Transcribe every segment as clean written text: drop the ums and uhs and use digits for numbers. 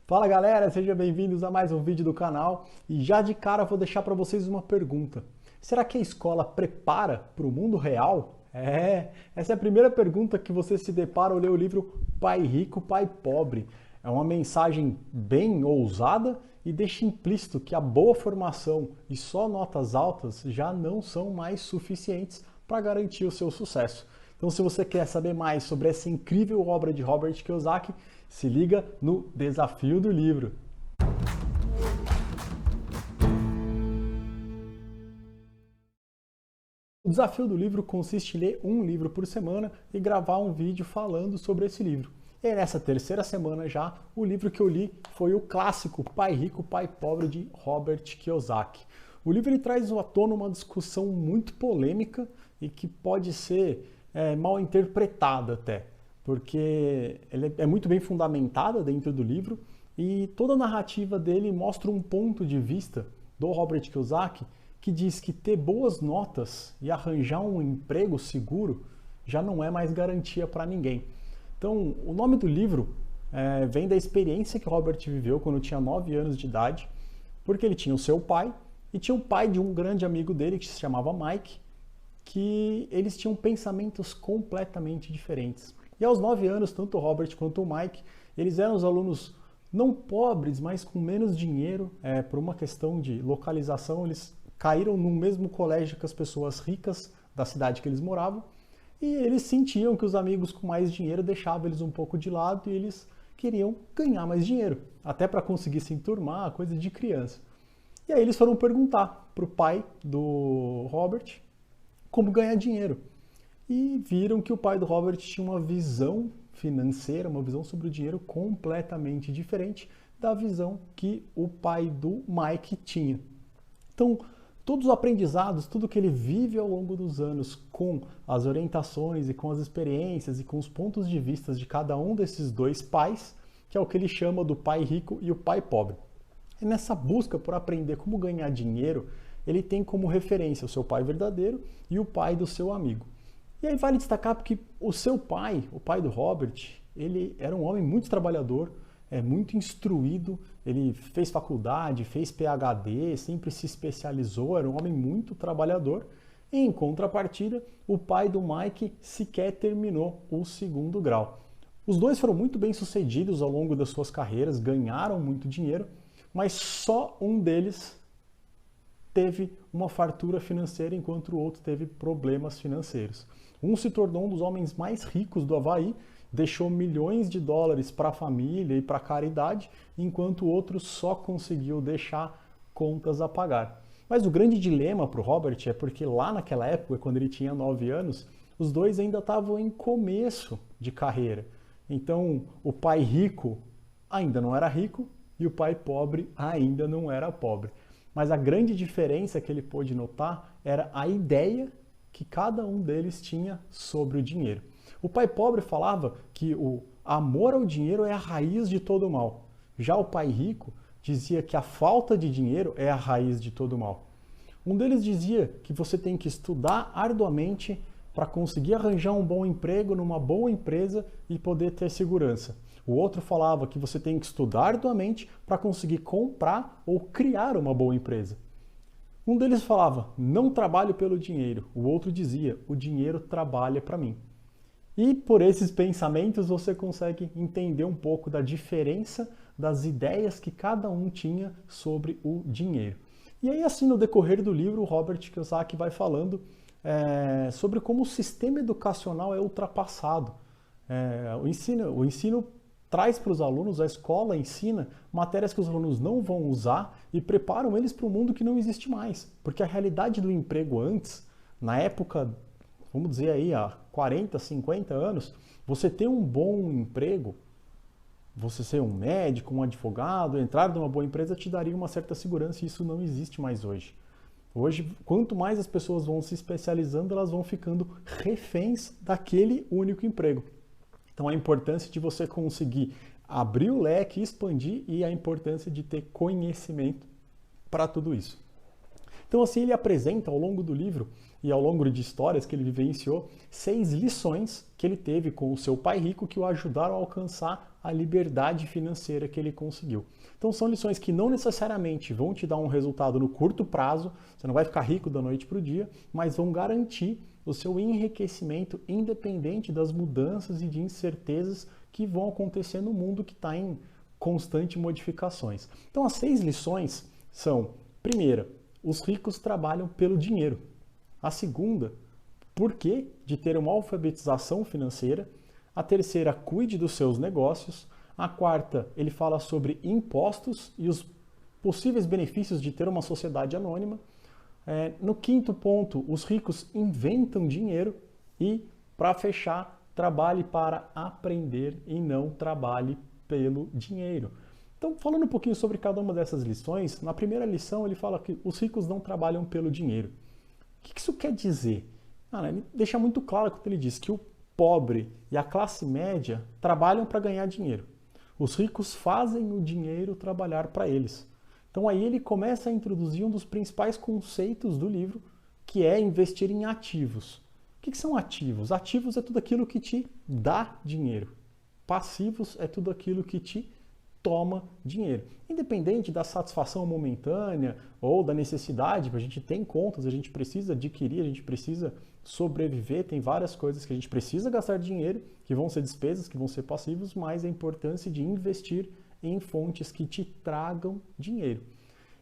Fala galera, sejam bem-vindos a mais um vídeo do canal e já de cara vou deixar para vocês uma pergunta. Será que a escola prepara para o mundo real? Essa é a primeira pergunta que você se depara ao ler o livro Pai Rico, Pai Pobre. É uma mensagem bem ousada e deixa implícito que a boa formação e só notas altas já não são mais suficientes para garantir o seu sucesso. Então, se você quer saber mais sobre essa incrível obra de Robert Kiyosaki, se liga no desafio do livro. O desafio do livro consiste em ler um livro por semana e gravar um vídeo falando sobre esse livro. E nessa terceira semana já, o livro que eu li foi o clássico Pai Rico, Pai Pobre de Robert Kiyosaki. O livro ele traz à tona uma discussão muito polêmica e que pode ser mal interpretada até, porque ele é muito bem fundamentada dentro do livro e toda a narrativa dele mostra um ponto de vista do Robert Kiyosaki que diz que ter boas notas e arranjar um emprego seguro já não é mais garantia para ninguém. Então, o nome do livro vem da experiência que o Robert viveu quando tinha 9 anos de idade, porque ele tinha o seu pai e tinha o pai de um grande amigo dele que se chamava Mike, que eles tinham pensamentos completamente diferentes. E aos 9 anos, tanto o Robert quanto o Mike, eles eram os alunos não pobres, mas com menos dinheiro, por uma questão de localização, eles caíram no mesmo colégio que as pessoas ricas da cidade que eles moravam, e eles sentiam que os amigos com mais dinheiro deixavam eles um pouco de lado e eles queriam ganhar mais dinheiro, até para conseguir se enturmar, coisa de criança. E aí eles foram perguntar para o pai do Robert como ganhar dinheiro. E viram que o pai do Robert tinha uma visão financeira, uma visão sobre o dinheiro completamente diferente da visão que o pai do Mike tinha. Então, todos os aprendizados, tudo que ele vive ao longo dos anos com as orientações e com as experiências e com os pontos de vista de cada um desses dois pais, que é o que ele chama do pai rico e o pai pobre. E nessa busca por aprender como ganhar dinheiro, ele tem como referência o seu pai verdadeiro e o pai do seu amigo. E aí vale destacar porque o seu pai, o pai do Robert, ele era um homem muito trabalhador, muito instruído, ele fez faculdade, fez PhD, sempre se especializou, era um homem muito trabalhador. E, em contrapartida, o pai do Mike sequer terminou o segundo grau. Os dois foram muito bem sucedidos ao longo das suas carreiras, ganharam muito dinheiro, mas só um deles teve uma fartura financeira, enquanto o outro teve problemas financeiros. Um se tornou um dos homens mais ricos do Havaí, deixou milhões de dólares para a família e para a caridade, enquanto o outro só conseguiu deixar contas a pagar. Mas o grande dilema para o Robert é porque lá naquela época, quando ele tinha 9 anos, os dois ainda estavam em começo de carreira. Então, o pai rico ainda não era rico e o pai pobre ainda não era pobre. Mas a grande diferença que ele pôde notar era a ideia que cada um deles tinha sobre o dinheiro. O pai pobre falava que o amor ao dinheiro é a raiz de todo o mal. Já o pai rico dizia que a falta de dinheiro é a raiz de todo o mal. Um deles dizia que você tem que estudar arduamente para conseguir arranjar um bom emprego numa boa empresa e poder ter segurança. O outro falava que você tem que estudar arduamente para conseguir comprar ou criar uma boa empresa. Um deles falava, não trabalho pelo dinheiro. O outro dizia, o dinheiro trabalha para mim. E por esses pensamentos você consegue entender um pouco da diferença das ideias que cada um tinha sobre o dinheiro. E aí assim no decorrer do livro o Robert Kiyosaki vai falando sobre como o sistema educacional é ultrapassado. O ensino traz para os alunos, a escola ensina matérias que os alunos não vão usar e preparam eles para um mundo que não existe mais. Porque a realidade do emprego antes, na época, vamos dizer aí, há 40, 50 anos, você ter um bom emprego, você ser um médico, um advogado, entrar numa boa empresa te daria uma certa segurança e isso não existe mais hoje. Hoje, quanto mais as pessoas vão se especializando, elas vão ficando reféns daquele único emprego. Então, a importância de você conseguir abrir o leque, expandir e a importância de ter conhecimento para tudo isso. Então assim ele apresenta ao longo do livro e ao longo de histórias que ele vivenciou 6 lições que ele teve com o seu pai rico que o ajudaram a alcançar a liberdade financeira que ele conseguiu. Então são lições que não necessariamente vão te dar um resultado no curto prazo, você não vai ficar rico da noite para o dia, mas vão garantir o seu enriquecimento independente das mudanças e de incertezas que vão acontecer no mundo que está em constante modificações. Então as 6 lições são: primeira, os ricos trabalham pelo dinheiro. A segunda, por que de ter uma alfabetização financeira. A terceira, cuide dos seus negócios. A quarta, ele fala sobre impostos e os possíveis benefícios de ter uma sociedade anônima. No quinto ponto, os ricos inventam dinheiro. E, para fechar, trabalhe para aprender e não trabalhe pelo dinheiro. Então, falando um pouquinho sobre cada uma dessas lições, na primeira lição ele fala que os ricos não trabalham pelo dinheiro. O que isso quer dizer? Ele deixa muito claro quando ele diz que o pobre e a classe média trabalham para ganhar dinheiro. Os ricos fazem o dinheiro trabalhar para eles. Então aí ele começa a introduzir um dos principais conceitos do livro, que é investir em ativos. O que são ativos? Ativos é tudo aquilo que te dá dinheiro. Passivos é tudo aquilo que te toma dinheiro. Independente da satisfação momentânea ou da necessidade, a gente tem contas, a gente precisa adquirir, a gente precisa sobreviver, tem várias coisas que a gente precisa gastar dinheiro, que vão ser despesas, que vão ser passivos, mas a importância de investir em fontes que te tragam dinheiro.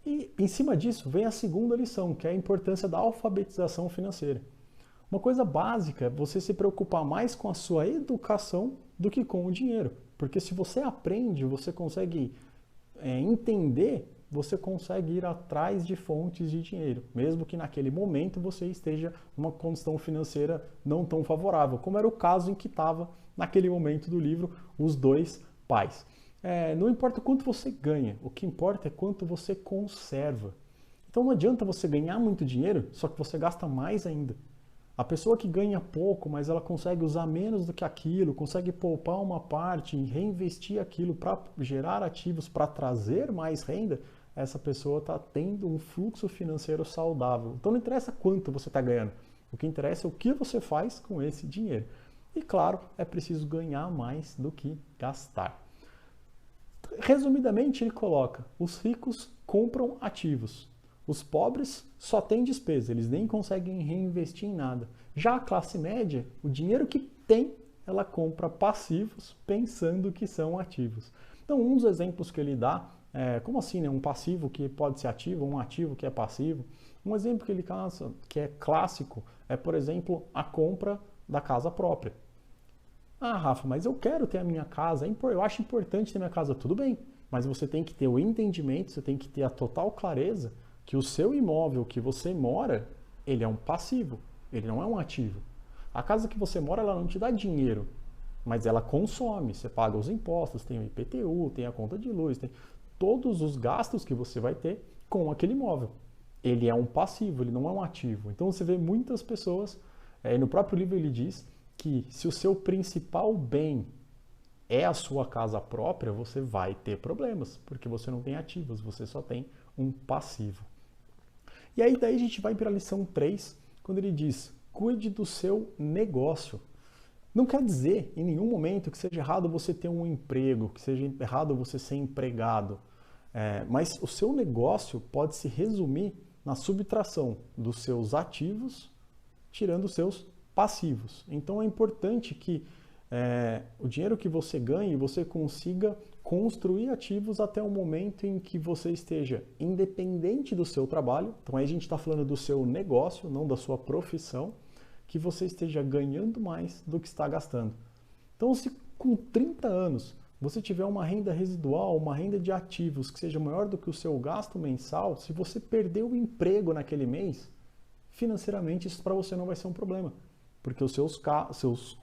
E em cima disso vem a segunda lição, que é a importância da alfabetização financeira. Uma coisa básica é você se preocupar mais com a sua educação do que com o dinheiro. Porque se você aprende, você consegue entender, você consegue ir atrás de fontes de dinheiro, mesmo que naquele momento você esteja numa condição financeira não tão favorável, como era o caso em que estava naquele momento do livro os 2 pais. Não importa quanto você ganha, o que importa é quanto você conserva. Então não adianta você ganhar muito dinheiro, só que você gasta mais ainda. A pessoa que ganha pouco, mas ela consegue usar menos do que aquilo, consegue poupar uma parte e reinvestir aquilo para gerar ativos, para trazer mais renda, essa pessoa está tendo um fluxo financeiro saudável. Então não interessa quanto você está ganhando, o que interessa é o que você faz com esse dinheiro. E claro, é preciso ganhar mais do que gastar. Resumidamente, ele coloca: os ricos compram ativos. Os pobres só têm despesa, eles nem conseguem reinvestir em nada. Já a classe média, o dinheiro que tem, ela compra passivos pensando que são ativos. Então, um dos exemplos que ele dá, como assim, né? Um passivo que pode ser ativo, um ativo que é passivo. Um exemplo que ele caça, que é clássico, é, por exemplo, a compra da casa própria. Ah, Rafa, mas eu quero ter a minha casa, eu acho importante ter minha casa. Tudo bem, mas você tem que ter o entendimento, você tem que ter a total clareza que o seu imóvel que você mora, ele é um passivo, ele não é um ativo. A casa que você mora, ela não te dá dinheiro, mas ela consome, você paga os impostos, tem o IPTU, tem a conta de luz, tem todos os gastos que você vai ter com aquele imóvel. Ele é um passivo, ele não é um ativo. Então você vê muitas pessoas, no próprio livro ele diz que se o seu principal bem é a sua casa própria, você vai ter problemas, porque você não tem ativos, você só tem um passivo. E aí daí a gente vai para a lição 3, quando ele diz: cuide do seu negócio. Não quer dizer em nenhum momento que seja errado você ter um emprego, que seja errado você ser empregado, mas o seu negócio pode se resumir na subtração dos seus ativos, tirando os seus passivos. Então é importante que o dinheiro que você ganhe, você consiga construir ativos até o momento em que você esteja independente do seu trabalho. Então aí a gente está falando do seu negócio, não da sua profissão, que você esteja ganhando mais do que está gastando. Então se com 30 anos você tiver uma renda residual, uma renda de ativos que seja maior do que o seu gasto mensal, se você perder o emprego naquele mês, financeiramente isso para você não vai ser um problema. Porque os seus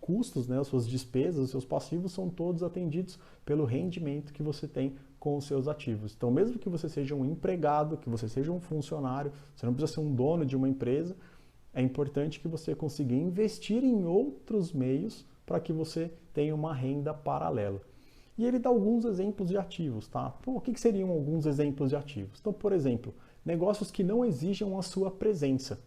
custos, né, as suas despesas, os seus passivos são todos atendidos pelo rendimento que você tem com os seus ativos. Então, mesmo que você seja um empregado, que você seja um funcionário, você não precisa ser um dono de uma empresa, é importante que você consiga investir em outros meios para que você tenha uma renda paralela. E ele dá alguns exemplos de ativos, tá? Pô, o que seriam alguns exemplos de ativos? Então, por exemplo, negócios que não exijam a sua presença.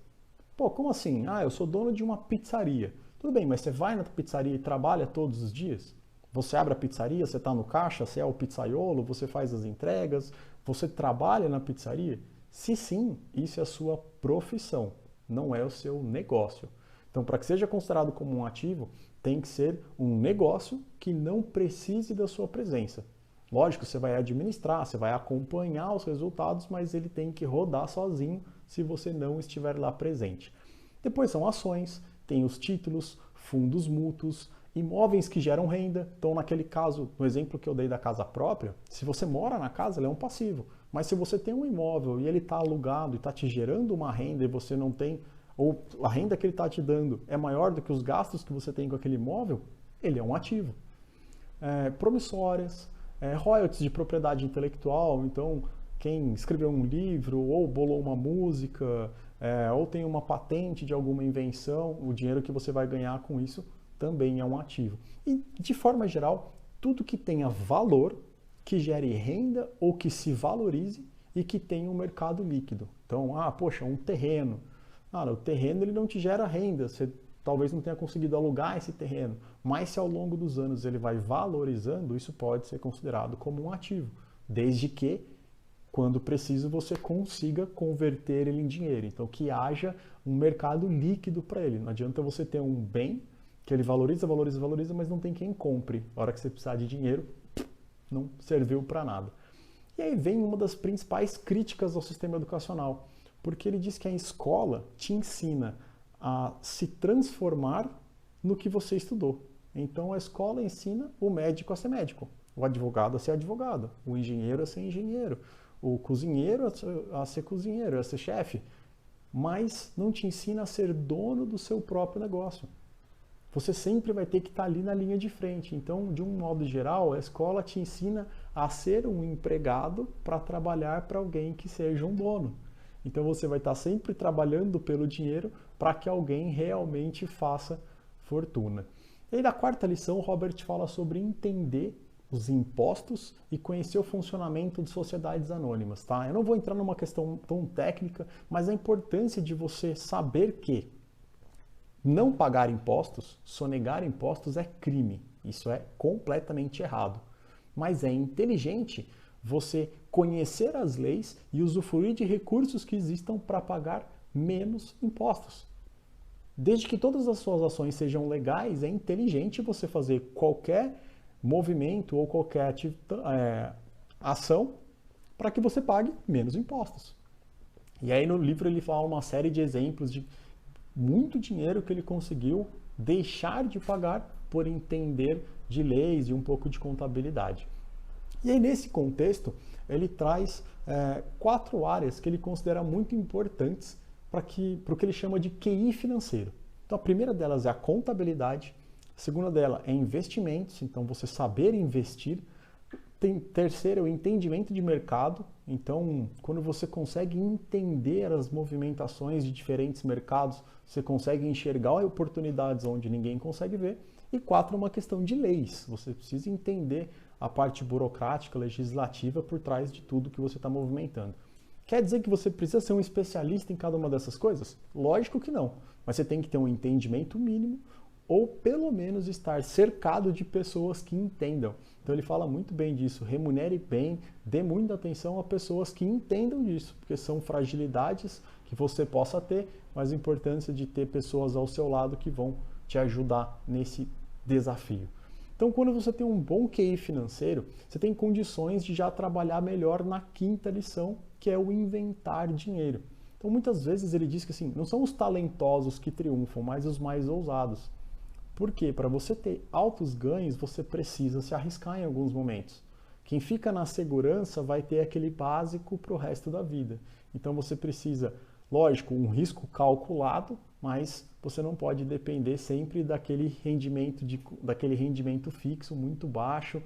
Pô, como assim? Ah, eu sou dono de uma pizzaria. Tudo bem, mas você vai na pizzaria e trabalha todos os dias? Você abre a pizzaria, você está no caixa, você é o pizzaiolo, você faz as entregas, você trabalha na pizzaria? Se sim, isso é a sua profissão, não é o seu negócio. Então, para que seja considerado como um ativo, tem que ser um negócio que não precise da sua presença. Lógico, você vai administrar, você vai acompanhar os resultados, mas ele tem que rodar sozinho se você não estiver lá presente. Depois são ações, tem os títulos, fundos mútuos, imóveis que geram renda. Então, naquele caso, no exemplo que eu dei da casa própria, se você mora na casa, ele é um passivo. Mas se você tem um imóvel e ele está alugado e está te gerando uma renda e você não tem, ou a renda que ele está te dando é maior do que os gastos que você tem com aquele imóvel, ele é um ativo. Promissórias, royalties de propriedade intelectual, então quem escreveu um livro ou bolou uma música, ou tem uma patente de alguma invenção, o dinheiro que você vai ganhar com isso também é um ativo. E de forma geral, tudo que tenha valor, que gere renda ou que se valorize e que tenha um mercado líquido. Então, poxa, um terreno. O terreno ele não te gera renda, você talvez não tenha conseguido alugar esse terreno, mas se ao longo dos anos ele vai valorizando, isso pode ser considerado como um ativo, desde que, quando preciso, você consiga converter ele em dinheiro. Então, que haja um mercado líquido para ele. Não adianta você ter um bem que ele valoriza, valoriza, valoriza, mas não tem quem compre. A hora que você precisar de dinheiro, não serviu para nada. E aí vem uma das principais críticas ao sistema educacional, porque ele diz que a escola te ensina a se transformar no que você estudou. Então a escola ensina o médico a ser médico, o advogado a ser advogado, o engenheiro a ser engenheiro, o cozinheiro a ser cozinheiro, a ser chefe, mas não te ensina a ser dono do seu próprio negócio. Você sempre vai ter que estar ali na linha de frente. Então, de um modo geral, a escola te ensina a ser um empregado para trabalhar para alguém que seja um dono. Então, você vai estar sempre trabalhando pelo dinheiro para que alguém realmente faça fortuna. E aí, na quarta lição, Robert fala sobre entender os impostos e conhecer o funcionamento de sociedades anônimas. Tá? Eu não vou entrar numa questão tão técnica, mas a importância de você saber que não pagar impostos, sonegar impostos é crime. Isso é completamente errado. Mas é inteligente você conhecer as leis e usufruir de recursos que existam para pagar menos impostos. Desde que todas as suas ações sejam legais, é inteligente você fazer qualquer movimento ou qualquer ação para que você pague menos impostos. E aí no livro ele fala uma série de exemplos de muito dinheiro que ele conseguiu deixar de pagar por entender de leis e um pouco de contabilidade. E aí, nesse contexto, ele traz 4 áreas que ele considera muito importantes para o que ele chama de QI financeiro. Então, a primeira delas é a contabilidade, a segunda dela é investimentos, então você saber investir. Terceiro é o entendimento de mercado, então quando você consegue entender as movimentações de diferentes mercados, você consegue enxergar oportunidades onde ninguém consegue ver. E 4 é uma questão de leis, você precisa entender a parte burocrática, legislativa por trás de tudo que você está movimentando. Quer dizer que você precisa ser um especialista em cada uma dessas coisas? Lógico que não, mas você tem que ter um entendimento mínimo ou pelo menos estar cercado de pessoas que entendam. Então ele fala muito bem disso, remunere bem, dê muita atenção a pessoas que entendam disso, porque são fragilidades que você possa ter, mas a importância de ter pessoas ao seu lado que vão te ajudar nesse desafio. Então, quando você tem um bom QI financeiro, você tem condições de já trabalhar melhor na quinta lição, que é o inventar dinheiro. Então, muitas vezes ele diz que assim, não são os talentosos que triunfam, mas os mais ousados. Por quê? Para você ter altos ganhos, você precisa se arriscar em alguns momentos. Quem fica na segurança vai ter aquele básico para o resto da vida. Então, você precisa, lógico, um risco calculado, mas você não pode depender sempre daquele rendimento fixo muito baixo,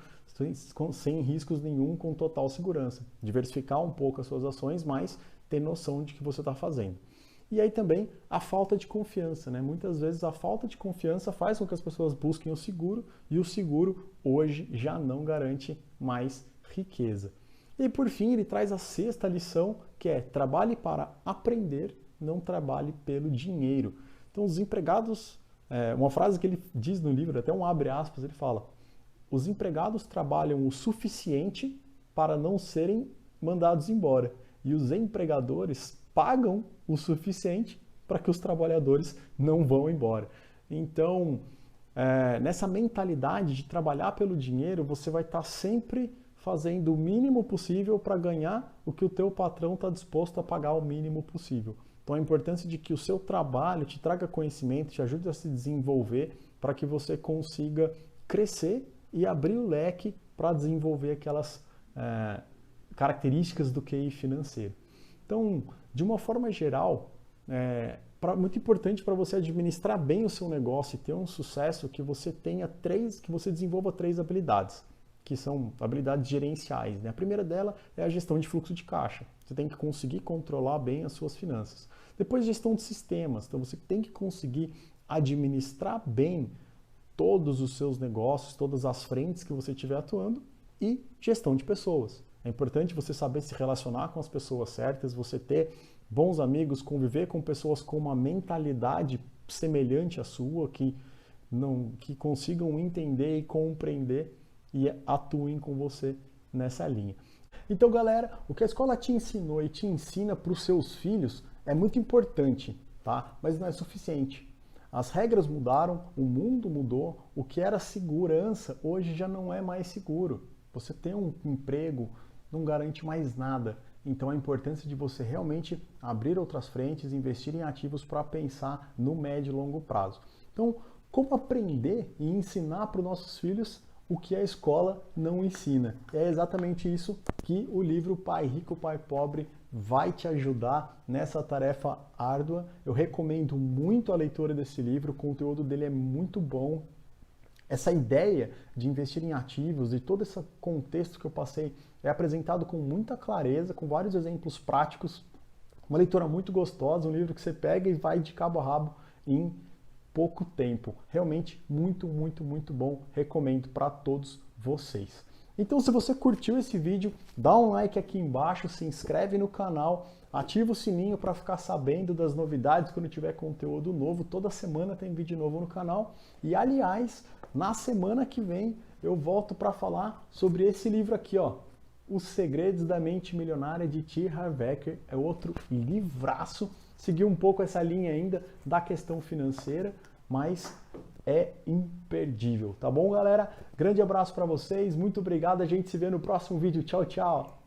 sem riscos nenhum, com total segurança. Diversificar um pouco as suas ações, mas ter noção de que você está fazendo. E aí também a falta de confiança, né? Muitas vezes a falta de confiança faz com que as pessoas busquem o seguro, e o seguro hoje já não garante mais riqueza. E por fim, ele traz a sexta lição, que é trabalhe para aprender, não trabalhe pelo dinheiro. Então, os empregados, uma frase que ele diz no livro, até um abre aspas, ele fala: os empregados trabalham o suficiente para não serem mandados embora, e os empregadores pagam o suficiente para que os trabalhadores não vão embora. Então, nessa mentalidade de trabalhar pelo dinheiro, você vai estar sempre fazendo o mínimo possível para ganhar o que o teu patrão está disposto a pagar o mínimo possível. Então a importância de que o seu trabalho te traga conhecimento, te ajude a se desenvolver para que você consiga crescer e abrir o leque para desenvolver aquelas características do QI financeiro. Então, de uma forma geral, muito importante para você administrar bem o seu negócio e ter um sucesso, que você desenvolva 3 habilidades, que são habilidades gerenciais, né? A primeira dela é a gestão de fluxo de caixa. Você tem que conseguir controlar bem as suas finanças. Depois, gestão de sistemas. Então, você tem que conseguir administrar bem todos os seus negócios, todas as frentes que você estiver atuando. E gestão de pessoas. É importante você saber se relacionar com as pessoas certas, você ter bons amigos, conviver com pessoas com uma mentalidade semelhante à sua, que consigam entender e compreender e atuem com você nessa linha. Então, galera, o que a escola te ensinou e te ensina para os seus filhos é muito importante, tá? Mas não é suficiente. As regras mudaram, o mundo mudou, o que era segurança hoje já não é mais seguro. Você ter um emprego não garante mais nada. Então, a importância de você realmente abrir outras frentes, investir em ativos para pensar no médio e longo prazo. Então, como aprender e ensinar para os nossos filhos o que a escola não ensina? É exatamente isso que o livro Pai Rico, Pai Pobre vai te ajudar nessa tarefa árdua. Eu recomendo muito a leitura desse livro, o conteúdo dele é muito bom. Essa ideia de investir em ativos e todo esse contexto que eu passei é apresentado com muita clareza, com vários exemplos práticos. Uma leitura muito gostosa, um livro que você pega e vai de cabo a rabo em pouco tempo. Realmente muito, muito, muito bom. Recomendo para todos vocês. Então, se você curtiu esse vídeo, dá um like aqui embaixo, se inscreve no canal, ativa o sininho para ficar sabendo das novidades quando tiver conteúdo novo. Toda semana tem vídeo novo no canal. E, aliás, na semana que vem eu volto para falar sobre esse livro aqui, ó, Os Segredos da Mente Milionária, de T. Harv Eker. É outro livraço. Seguir um pouco essa linha ainda da questão financeira, mas é imperdível, tá bom, galera? Grande abraço para vocês, muito obrigado, a gente se vê no próximo vídeo. Tchau, tchau!